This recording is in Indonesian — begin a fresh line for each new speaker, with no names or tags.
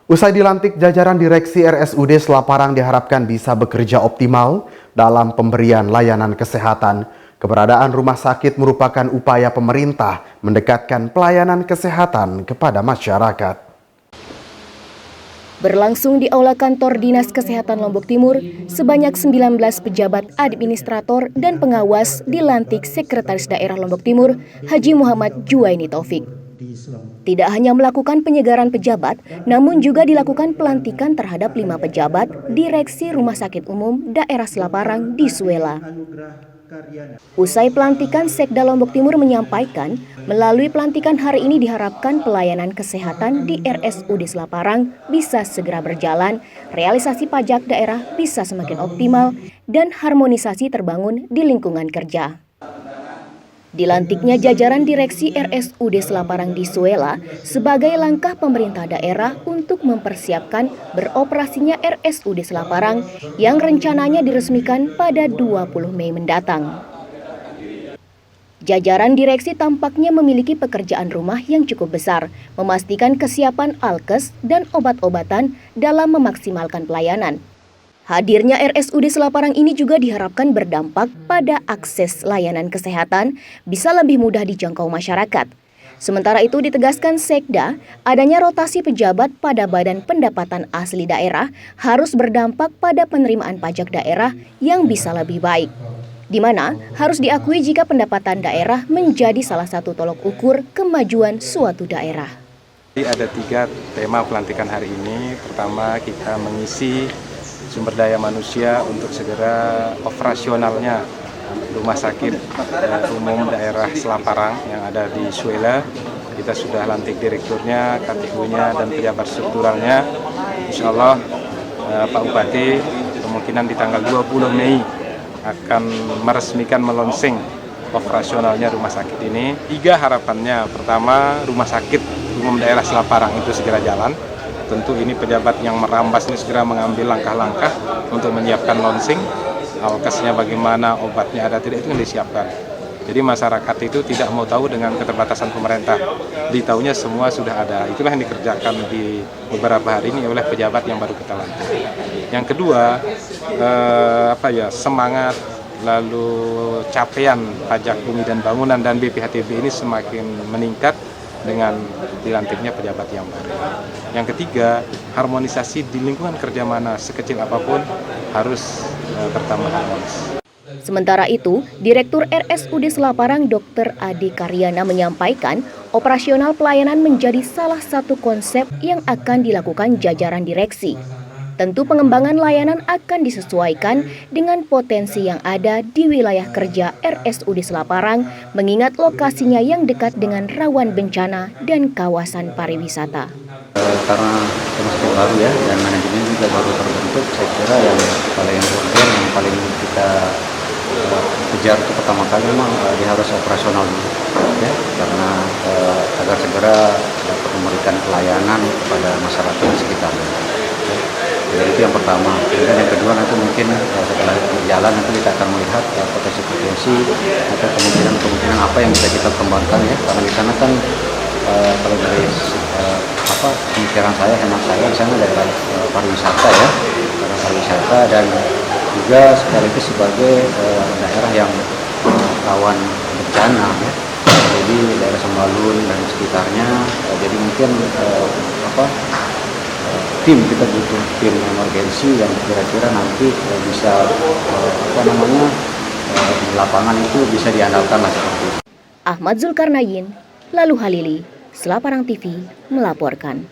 Usai dilantik, jajaran direksi RSUD Selaparang diharapkan bisa bekerja optimal dalam pemberian layanan kesehatan. Keberadaan rumah sakit merupakan upaya pemerintah mendekatkan pelayanan kesehatan kepada masyarakat.
Berlangsung di Aula Kantor Dinas Kesehatan Lombok Timur, sebanyak 19 pejabat administrator dan pengawas dilantik Sekretaris Daerah Lombok Timur, Haji Muhammad Juwaini Taufik. Tidak hanya melakukan penyegaran pejabat, namun juga dilakukan pelantikan terhadap 5 pejabat Direksi Rumah Sakit Umum Daerah Selaparang di Suela. Usai pelantikan, Sekda Lombok Timur menyampaikan, melalui pelantikan hari ini diharapkan pelayanan kesehatan di RSUD Selaparang bisa segera berjalan, realisasi pajak daerah bisa semakin optimal, dan harmonisasi terbangun di lingkungan kerja. Dilantiknya jajaran direksi RSUD Selaparang di Suela sebagai langkah pemerintah daerah untuk mempersiapkan beroperasinya RSUD Selaparang yang rencananya diresmikan pada 20 Mei mendatang. Jajaran direksi tampaknya memiliki pekerjaan rumah yang cukup besar, memastikan kesiapan alkes dan obat-obatan dalam memaksimalkan pelayanan. Hadirnya RSUD Selaparang ini juga diharapkan berdampak pada akses layanan kesehatan bisa lebih mudah dijangkau masyarakat. Sementara itu ditegaskan Sekda, adanya rotasi pejabat pada Badan Pendapatan Asli Daerah harus berdampak pada penerimaan pajak daerah yang bisa lebih baik. Di mana harus diakui jika pendapatan daerah menjadi salah satu tolok ukur kemajuan suatu daerah.
Ada 3 tema pelantikan hari ini. Pertama, kita mengisi sumber daya manusia untuk segera operasionalnya rumah sakit umum daerah Selaparang yang ada di Suela. Kita sudah lantik direkturnya, KTU-nya, dan pejabat strukturalnya. Insya Allah Pak Bupati kemungkinan di tanggal 20 Mei akan meresmikan melonsing operasionalnya rumah sakit ini. 3 harapannya, pertama rumah sakit umum daerah Selaparang itu segera jalan. Tentu ini pejabat yang merambas ini segera mengambil langkah-langkah untuk menyiapkan launching, alkesnya bagaimana, obatnya ada tidak, itu yang disiapkan. Jadi masyarakat itu tidak mau tahu dengan keterbatasan pemerintah, ditahunya semua sudah ada. Itulah yang dikerjakan di beberapa hari ini oleh pejabat yang baru kita lantik. Yang kedua, semangat lalu capaian pajak bumi dan bangunan dan BPHTB ini semakin meningkat dengan dilantiknya pejabat yang baru. Yang ketiga, harmonisasi di lingkungan kerja mana sekecil apapun harus bertambah harmonis.
Sementara itu, Direktur RSUD Selaparang Dr. Adi Karyana menyampaikan operasional pelayanan menjadi salah satu konsep yang akan dilakukan jajaran direksi. Tentu pengembangan layanan akan disesuaikan dengan potensi yang ada di wilayah kerja RSUD Selaparang, mengingat lokasinya yang dekat dengan rawan bencana dan kawasan pariwisata.
Karena termasuk baru ya, dan manajemen juga baru terbentuk, saya kira yang paling important, yang paling kita kejar itu pertama kali memang dia harus operasional dulu, ya, karena agar segera dapat memberikan pelayanan kepada masyarakat sekitarnya. Jadi itu yang pertama. Kemudian yang kedua nanti mungkin setelah berjalan nanti kita akan melihat potensi-potensi atau kemungkinan apa yang bisa kita kembangkan ya. Karena di sana kan kalau dari pemikiran saya, hemat saya, di sana daerah pariwisata ya, daerah pariwisata dan juga sekaligus sebagai daerah yang rawan bencana ya. Jadi daerah Sembalun dan sekitarnya. Jadi mungkin kita butuh tim emergensi yang kira-kira nanti bisa di lapangan itu bisa diandalkan lah seperti itu.
Ahmad Zulkarnain, Lalu Halili, Selaparang TV melaporkan.